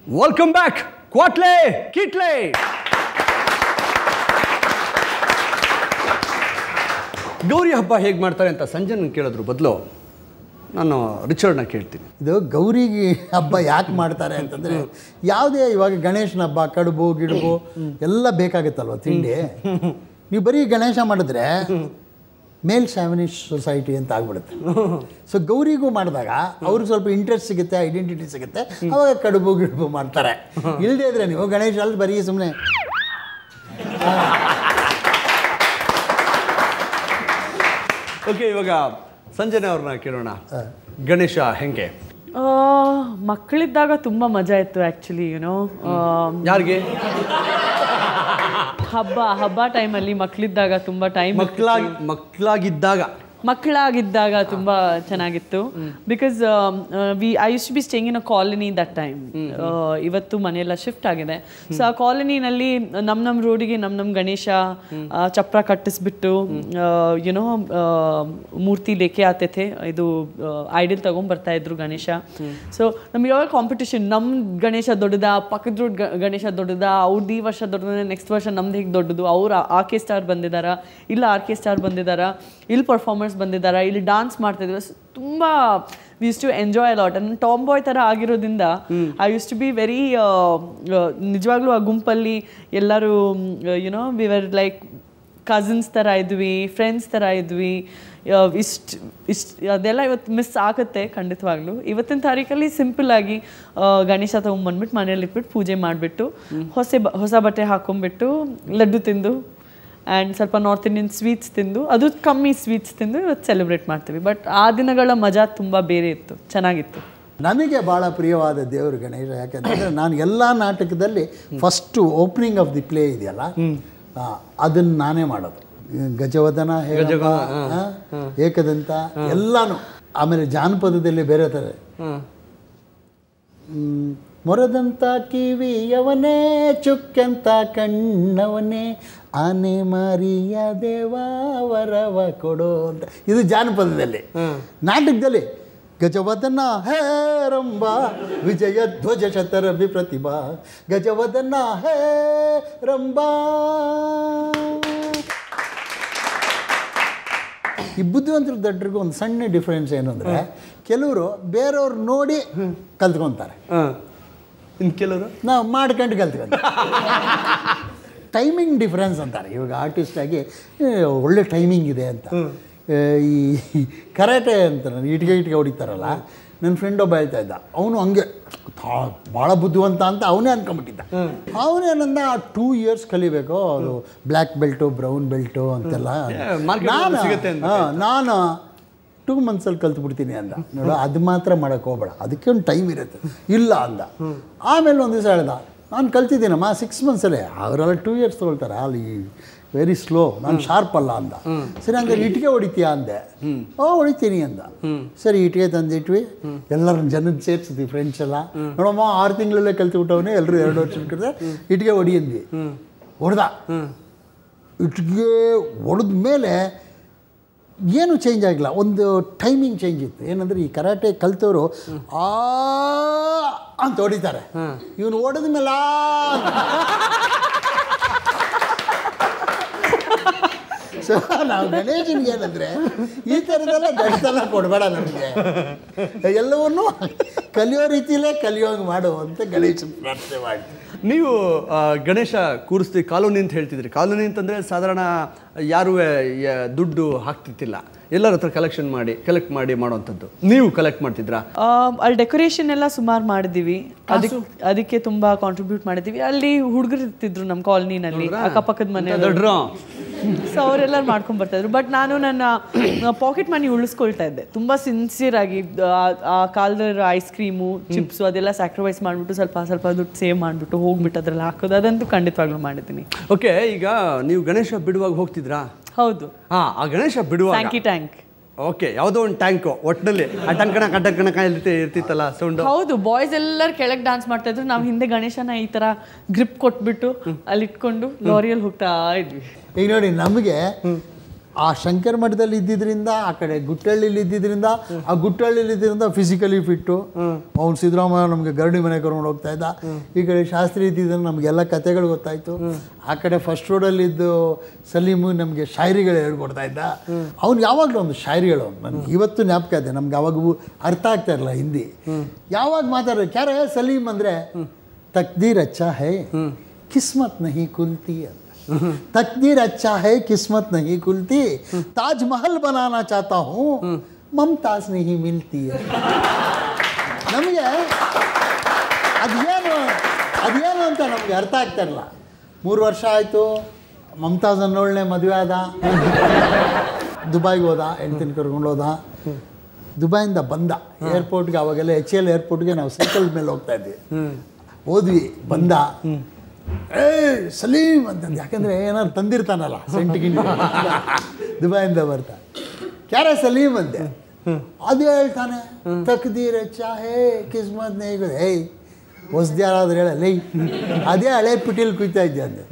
Welcome back Kwatle Kitle. Gauri ಹಬ್ಬ ಹೇಗೆ ಮಾಡ್ತಾರೆ ಅಂತ ಸಂಜಯ್ ಕೇಳೋದ್ರ ಬದಲು ನಾನು ರಿಚರ್ಡ್ನ ಕೇಳ್ತೀನಿ. ಇದು ಗೌರಿಗೆ ಹಬ್ಬ ಯಾಕೆ ಮಾಡ್ತಾರೆ ಅಂತಂದರೆ, ಯಾವುದೇ ಇವಾಗ ಗಣೇಶನ ಹಬ್ಬ ಕಡುಬು ಗಿಡುಬು ಎಲ್ಲ ಬೇಕಾಗುತ್ತಲ್ವ ತಿಂಡಿ. ನೀವು ಬರೀ ಗಣೇಶ ಮಾಡಿದ್ರೆ ಮೇಲ್ ಶಾವಿನಿಸ್ಟ್ ಸೊಸೈಟಿ ಅಂತ ಆಗ್ಬಿಡುತ್ತೆ. ಸೊ ಗೌರಿಗೂ ಮಾಡಿದಾಗ ಅವ್ರಿಗೆ ಸ್ವಲ್ಪ ಇಂಟ್ರೆಸ್ಟ್ ಸಿಗುತ್ತೆ, ಐಡೆಂಟಿಟಿ ಸಿಗುತ್ತೆ, ಅವಾಗ ಕಡುಬು ಗಿಡುಬು ಮಾಡ್ತಾರೆ. ಇಲ್ಲದೇ ಇದ್ರೆ ನೀವು ಗಣೇಶ ಅಲ್ಲಿ ಬರೀ ಸುಮ್ಮನೆ ಓಕೆ, ಇವಾಗ ಸಂಜಯ್ ಅವ್ರನ್ನ ಕೇಳೋಣ. ಗಣೇಶ ಹೆಂಗೆ? ಮಕ್ಕಳಿದ್ದಾಗ ತುಂಬ ಮಜಾ ಇತ್ತು ಆ್ಯಕ್ಚುಲಿ. ಯುನೋ ಯಾರಿಗೆ? ಹಬ್ಬ ಟೈಮಲ್ಲಿ ಮಕ್ಕಳಿದ್ದಾಗ ತುಂಬ ಟೈಮ್ ಮಕ್ಕಳಾಗಿದ್ದಾಗ ತುಂಬ ಚೆನ್ನಾಗಿತ್ತು. Because I use to be staying in a colony that time. ಇವತ್ತು ಮನೆಯೆಲ್ಲ ಶಿಫ್ಟ್ ಆಗಿದೆ. ಸೊ ಆ ಕಾಲನಿನಲ್ಲಿ ನಮ್ಮ ರೋಡಿಗೆ ನಮ್ಮ ಗಣೇಶ ಚಪ್ರ ಕಟ್ಟಿಸ್ಬಿಟ್ಟು ಯುನೋ ಮೂರ್ತಿ ಲೇಕೆ ಆತೈತೆ, ಇದು ಐಡಲ್ ತಗೊಂಡ್ಬರ್ತಾ ಇದ್ರು ಗಣೇಶ. ಸೊ ನಮ್ಗೆ ಯಾವಾಗ ಕಾಂಪಿಟೇಷನ್, ನಮ್ಮ ಗಣೇಶ ದೊಡ್ಡದ, ಪಕ್ಕದ ರೋಡ್ ಗಣೇಶ ದೊಡ್ಡದ, ಅವ್ರದ್ದು ಈ ವರ್ಷ ದೊಡ್ಡದ, ನೆಕ್ಸ್ಟ್ ವರ್ಷ ನಮ್ದು ಹೇಗೆ ದೊಡ್ಡದು, ಅವ್ರು ಆರ್ ಕೆ ಸ್ಟಾರ್ ಬಂದಿದ್ದಾರ, ಇಲ್ಲ ಆರ್ ಕೆ ಸ್ಟಾರ್ ಬಂದಿದ್ದಾರ, ಇಲ್ಲಿ ಪರ್ಫಾರ್ಮೆನ್ಸ್ ಬಂದಿದ್ದಾರೆ, ಇಲ್ಲಿ ಡಾನ್ಸ್ ಮಾಡ್ತಾ ಇದ್ರು. ತುಂಬ we use to enjoy lot. ನನ್ನ ಟಾಮ್ ಬಾಯ್ ಥರ ಆಗಿರೋದ್ರಿಂದ I use to be very ನಿಜವಾಗ್ಲೂ ಆ ಗುಂಪಲ್ಲಿ ಎಲ್ಲರೂ you know we were like cousins ಥರ ಇದ್ವಿ, ಫ್ರೆಂಡ್ಸ್ ಥರ ಇದ್ವಿ. ಇಷ್ಟು ಅದೆಲ್ಲ ಇವತ್ತು ಮಿಸ್ ಆಗುತ್ತೆ ಖಂಡಿತವಾಗ್ಲೂ. ಇವತ್ತಿನ ತಾರೀಕಲ್ಲಿ ಸಿಂಪಲ್ಲಾಗಿ ಗಣೇಶ ತೊಗೊಂಬಂದ್ಬಿಟ್ಟು ಮನೇಲಿ ಇಟ್ಬಿಟ್ಟು ಪೂಜೆ ಮಾಡಿಬಿಟ್ಟು ಹೊಸ ಬಟ್ಟೆ ಹಾಕೊಂಡ್ಬಿಟ್ಟು ಲಡ್ಡು ತಿಂದು ಆ್ಯಂಡ್ ಸ್ವಲ್ಪ ನಾರ್ತ್ ಇಂಡಿಯನ್ ಸ್ವೀಟ್ಸ್ ತಿಂದು, ಅದು ಕಮ್ಮಿ ಸ್ವೀಟ್ಸ್ ತಿಂದು ಇವತ್ತು ಸೆಲೆಬ್ರೇಟ್ ಮಾಡ್ತೀವಿ. ಬಟ್ ಆ ದಿನಗಳ ಮಜಾ ತುಂಬ ಬೇರೆ ಇತ್ತು, ಚೆನ್ನಾಗಿತ್ತು. ನನಗೆ ಭಾಳ ಪ್ರಿಯವಾದ ದೇವರು ಗಣೇಶ. ಯಾಕೆಂದರೆ ನಾನು ಎಲ್ಲ ನಾಟಕದಲ್ಲಿ first opening of the play ಇದೆಯಲ್ಲ, ಅದನ್ನು ನಾನೇ ಮಾಡೋದು. ಗಜವದನ, ಏಕದಂತ ಎಲ್ಲಾನು. ಆಮೇಲೆ ಜಾನಪದದಲ್ಲಿ ಬೇರೆ ಥರ ಮೊರದಂಥ ಕಿವಿಯವನೇ, ಚುಕ್ಕಂತ ಕಣ್ಣವನೇ, ಆನೆ ಮಾರಿಯ ದೇವ ವರವ ಕೊಡೋ ಅಂತ. ಇದು ಜಾನಪದದಲ್ಲಿ. ನಾಟಕದಲ್ಲಿ ಗಜವದನ ಹೇ ರಂಬ ವಿಜಯ ಧ್ವಜ ಶತರಭಿ ಪ್ರತಿಭಾ, ಗಜವದನ ಹೇ ರಂಬ. ಈ ಬುದ್ಧಿವಂತರು ದಡ್ರಿಗೂ ಒಂದು ಸಣ್ಣ ಡಿಫ್ರೆನ್ಸ್ ಏನು ಅಂದರೆ, ಕೆಲವರು ಬೇರೆಯವ್ರು ನೋಡಿ ಕಲ್ತ್ಕೊತಾರೆ, ಇನ್ನು ಕೆಲವರು ನಾವು ಮಾಡ್ಕೊಂಡು ಕಲ್ತ್ಕೊಂತಾರೆ. ಟೈಮಿಂಗ್ ಡಿಫ್ರೆನ್ಸ್ ಅಂತಾರೆ. ಇವಾಗ ಆರ್ಟಿಸ್ಟಾಗಿ ಒಳ್ಳೆ ಟೈಮಿಂಗ್ ಇದೆ ಅಂತ. ಈ ಕರಾಟೆ ಅಂತ ಇಟ್ಗೆ ಹೊಡಿತಾರಲ್ಲ, ನನ್ನ ಫ್ರೆಂಡ್ ಒಬ್ಬ ಹೇಳ್ತಾ ಇದ್ದ, ಅವನು ಹಂಗೆ ಭಾಳ ಬುದ್ಧಿವಂತ ಅಂತ ಅವನೇ ಅಂದ್ಕೊಂಬಿಟ್ಟಿದ್ದ. ಅವನೇನಂದ 2 years ಕಲಿಬೇಕು, ಅದು ಬ್ಲ್ಯಾಕ್ ಬೆಲ್ಟು, ಬ್ರೌನ್ ಬೆಲ್ಟು ಅಂತೆಲ್ಲ. ನಾನು 2 months ಕಲ್ತ್ಬಿಡ್ತೀನಿ ಅಂದ. ನೋಡು, ಅದು ಮಾತ್ರ ಮಾಡೋಕ್ಕೆ ಹೋಗ್ಬೇಡ, ಅದಕ್ಕೆ ಒಂದು ಟೈಮ್ ಇರುತ್ತೆ. ಇಲ್ಲ ಅಂದ. ಆಮೇಲೆ ಒಂದು ದಿವಸ ಹೇಳ್ದ, ನಾನು ಕಲ್ತಿದ್ದೀನಮ್ಮ 6 months ಅವರೆಲ್ಲ 2 years ತೊಗೊಳ್ತಾರೆ, ಅಲ್ಲಿ ವೆರಿ ಸ್ಲೋ, ನಾನು ಶಾರ್ಪ್ ಅಲ್ಲ ಅಂದ. ಸರಿ, ಹಂಗಾರೆ ಇಟ್ಟಿಗೆ ಹೊಡಿತೀಯಾ ಅಂದೆ. ಹೊಡಿತೀನಿ ಅಂದ. ಸರಿ, ಇಟ್ಟಿಗೆ ತಂದಿಟ್ವಿ, ಎಲ್ಲರ ಜನದ ಸೇರಿಸಿದ್ವಿ, ಫ್ರೆಂಡ್ಸ್ ಎಲ್ಲ. ನೋಡಮ್ಮ 6 ತಿಂಗಳಲ್ಲೇ ಕಲ್ತ್ಬಿಟ್ಟವನೇ, ಎಲ್ಲರೂ 2 ವರ್ಷ ಕಟ್ಟಿದ್ರೆ ಇಟ್ಟಿಗೆ ಹೊಡಿ ಅಂದ್ವಿ. ಹೊಡೆದ. ಇಟ್ಟಿಗೆ ಹೊಡೆದ ಮೇಲೆ ಏನು ಚೇಂಜ್ ಆಗಿಲ್ಲ, ಒಂದು ಟೈಮಿಂಗ್ ಚೇಂಜ್ ಇತ್ತು. ಏನಂದರೆ ಈ ಕರಾಟೆ ಕಲ್ತವರು ಅಂತ ಹೊಡಿತಾರೆ, ಇವನು ಹೊಡೆದ ಮೇಲೆ ಸೊ ನಾವು ಗಣೇಶನಿಗೆ ಏನಂದರೆ ಈ ಥರದೆಲ್ಲ ಗಡ್ತನ ಕೊಡಬೇಡ, ನಮಗೆ ಎಲ್ಲವನ್ನೂ ಕಲಿಯೋ ರೀತಿಯಲ್ಲೇ ಕಲಿಯೋಂಗೆ ಮಾಡು ಅಂತ ಗಣೇಶನ ಪ್ರಾರ್ಥನೆ ಮಾಡಿ. ನೀವು ಗಣೇಶ ಕೂರಿಸ್ತೀವಿ ಕಾಲೋನಿ ಅಂತ ಹೇಳ್ತಿದ್ರಿ. ಕಾಲೋನಿ ಅಂತಂದರೆ ಸಾಧಾರಣ ಯಾರೂ ದುಡ್ಡು ಹಾಕ್ತಿತ್ತಿಲ್ಲ, ಎಲ್ಲರ ಹತ್ರ ಕಲೆಕ್ಟ್ ಮಾಡಿ ಮಾಡೋವಂಥದ್ದು. ನೀವು ಕಲೆಕ್ಟ್ ಮಾಡ್ತಿದ್ರಾ? ಅಲ್ಲಿ ಡೆಕೋರೇಷನ್ ಎಲ್ಲ ಸುಮಾರು ಮಾಡಿದ್ದೀವಿ, ಅದಕ್ಕೆ ತುಂಬ ಕಾಂಟ್ರಿಬ್ಯೂಟ್ ಮಾಡಿದ್ದೀವಿ. ಅಲ್ಲಿ ಹುಡುಗರು ಇರ್ತಿದ್ರು ನಮ್ಮ ಕಾಲನಿನಲ್ಲಿ, ಅಕ್ಕಪಕ್ಕದ ಮನೆ, ಸೊ ಅವರೆಲ್ಲರೂ ಮಾಡ್ಕೊಂಡು ಬರ್ತಾಯಿದ್ರು. ಬಟ್ ನಾನು ನನ್ನ ಪಾಕೆಟ್ ಮನಿ ಉಳಿಸ್ಕೊಳ್ತಾ ಇದ್ದೆ ತುಂಬ ಸಿನ್ಸಿಯರ್ ಆಗಿ. ಆ ಕಾಲದ ಐಸ್ ಕ್ರೀಮು, ಚಿಪ್ಸು ಅದೆಲ್ಲ ಸ್ಯಾಕ್ರಿಫೈಸ್ ಮಾಡಿಬಿಟ್ಟು ಸ್ವಲ್ಪ ದುಡ್ಡು ಸೇವ್ ಮಾಡಿಬಿಟ್ಟು ಹೋಗ್ಬಿಟ್ಟು ಅದ್ರಲ್ಲಿ ಹಾಕೋದು, ಅದಂತೂ ಖಂಡಿತವಾಗ್ಲೂ ಮಾಡಿದ್ದೀನಿ. ಓಕೆ, ಈಗ ನೀವು ಗಣೇಶ ಬಿಡುವಾಗ ಹೋಗ್ತಿದ್ರಾ? ಹೌದು. ಆ ಗಣೇಶ ಬಿಡುವಾಗ ಟ್ಯಾಂಕ್ ಓಕೆ, ಯಾವುದೋ ಒಂದು ಟ್ಯಾಂಕು ಒಟ್ಟಿನಲ್ಲಿ ಅಟಂಕಣ ಇರ್ತಿತ್ತಲ್ಲ ಸೌಂಡ್. ಹೌದು, ಬಾಯ್ಸ್ ಎಲ್ಲರೂ ಕೆಳಗೆ ಡಾನ್ಸ್ ಮಾಡ್ತಾ ಇದ್ರು, ನಾವು ಹಿಂದೆ ಗಣೇಶನ ಈ ಥರ ಗ್ರಿಪ್ ಕೊಟ್ಬಿಟ್ಟು ಅಲ್ಲಿ ಇಟ್ಕೊಂಡು ಲಾರಿಯಲ್ಲಿ ಹೋಗ್ತಾ ಇದ್ವಿ. ಈಗ ನೋಡಿ, ನಮಗೆ ಆ ಶಂಕರ ಮಠದಲ್ಲಿ ಇದ್ದಿದ್ದರಿಂದ, ಆ ಕಡೆ ಗುಟ್ಟಳ್ಳಿಲಿ ಇದ್ದಿದ್ದರಿಂದ, ಆ ಗುಟ್ಟಳ್ಳಿಲಿ ಇದ್ದಿದ್ದರಿಂದ ಫಿಸಿಕಲಿ ಫಿಟ್ಟು. ಅವ್ನು ಸಿದ್ದರಾಮಯ್ಯ ನಮಗೆ ಗರಡಿ ಮನೆ ಕರ್ಕೊಂಡು ಹೋಗ್ತಾ ಇದ್ದ. ಈ ಕಡೆ ಶಾಸ್ತ್ರಿ ಇದ್ದಿದ್ದರಿಂದ ನಮಗೆಲ್ಲ ಕತೆಗಳು ಗೊತ್ತಾಯಿತು. ಆ ಕಡೆ ಫಸ್ಟ್ ರೋಡಲ್ಲಿದ್ದು ಸಲೀಮು ನಮಗೆ ಶಾಯರಿಗಳು ಹೇಳ್ಕೊಡ್ತಾ ಇದ್ದ. ಅವ್ನು ಯಾವಾಗಲೂ ಒಂದು ಶಾಯರಿಗಳು ನನಗೆ ಇವತ್ತು ಜ್ಞಾಪಕ ಇದೆ. ನಮ್ಗೆ ಅವಾಗ ಅರ್ಥ ಆಗ್ತಾ ಇರಲ್ಲ ಹಿಂದಿ. ಯಾವಾಗ ಮಾತಾಡೋದು ಕ್ಯಾರೆ ಸಲೀಮ್ ಅಂದರೆ ತಕ್ದೀರ್ ಅಚ್ಚಾ ಹೈ ಕಿಸ್ಮತ್ ನಹಿ ಕುಲ್ತಿ ಅಂತ. तकदीर अच्छा है किस्मत नहीं खुलती, ताजमहल बनाना चाहता हूँ ममताज नहीं मिलती है. ನಮಗೆ ಅದೇನು ಅಂತ ನಮಗೆ ಅರ್ಥ ಆಗ್ತಾ ಇರಲ್ಲ. 3 ವರ್ಷ ಆಯಿತು, ಮಮತಾಜ್ ಅನ್ನೋಳನ್ನೇ ಮದುವೆ ಆದ, ದುಬೈಗೆ ಹೋದ, ಹೆಂಡ್ತಿನ ಕರ್ಕೊಂಡು ಹೋದ. ದುಬೈಯಿಂದ ಬಂದ ಏರ್ಪೋರ್ಟ್ಗೆ. ಅವಾಗೆಲ್ಲ HL ಏರ್ಪೋರ್ಟ್ಗೆ ನಾವು ಸೈಕಲ್ ಮೇಲೆ ಹೋಗ್ತಾ ಇದ್ವಿ. ಹೋದ್ವಿ, ಬಂದ, ಏ ಸಲೀಮ್ ಅಂತಂದು. ಯಾಕೆಂದರೆ ಏನಾದ್ರು ತಂದಿರ್ತಾನಲ್ಲ ಸೆಂಟ್ ಗಿಂಟು ದುಬೈಯಿಂದ ಬರ್ತಾ. ಕ್ಯಾರೆ ಸಲೀಮ್ ಅಂತೆ. ಅದು ಹೇಳ್ತಾನೆ ತಕ್ದೀರ್ ಚಾಹೆ ಕಿಸ್ಮತ್ ನೇಗ. ಏಯ್ ಹೊಸ್ದ್ಯಾರಾದ್ರೆ ಹೇಳಲ್ಲ, ಅದೇ ಹಳೆ ಪಿಟೀಲ್ ಕುಯ್ತಾ ಇದ್ದೆ ಅಂದೆ.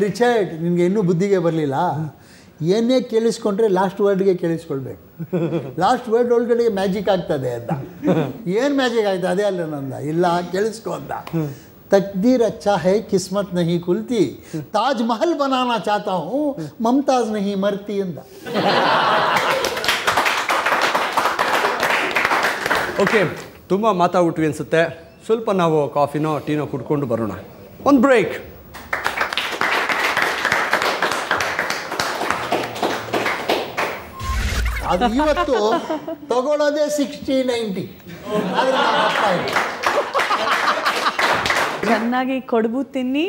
ರಿಚರ್ಡ್ ನಿನಗೆ ಇನ್ನೂ ಬುದ್ಧಿಗೆ ಬರಲಿಲ್ಲ, ಏನೇ ಕೇಳಿಸ್ಕೊಂಡ್ರೆ ಲಾಸ್ಟ್ ವರ್ಡ್ಗೆ ಕೇಳಿಸ್ಕೊಳ್ಬೇಕು. ಲಾಸ್ಟ್ ವರ್ಡ್ ಒಳಗಡೆ ಮ್ಯಾಜಿಕ್ ಆಗ್ತದೆ ಅಂತ. ಏನು ಮ್ಯಾಜಿಕ್ ಆಗ್ತದೆ ಅದೇ ಅಲ್ಲ ನಂದ. ಇಲ್ಲ ಕೇಳಿಸ್ಕೊ ಅಂದ. तकदीर अच्छा है किस्मत नहीं खुलती, ताजमहल बनाना चाहता हूँ ममताज नहीं मरती अंद. ಓಕೆ, ತುಂಬ ಮಾತಾಡ್ಬಿಟ್ವಿ ಅನಿಸುತ್ತೆ. ಸ್ವಲ್ಪ ನಾವು ಕಾಫಿನೋ ಟೀನೋ ಕುಡ್ಕೊಂಡು ಬರೋಣ. ಒಂದು ಬ್ರೇಕ್. ಅದು ಇವತ್ತು ತಗೊಳ್ಳೋದೇ 60-90. ಚೆನ್ನಾಗಿ ಕೊಡುಬು ತಿನ್ನಿ.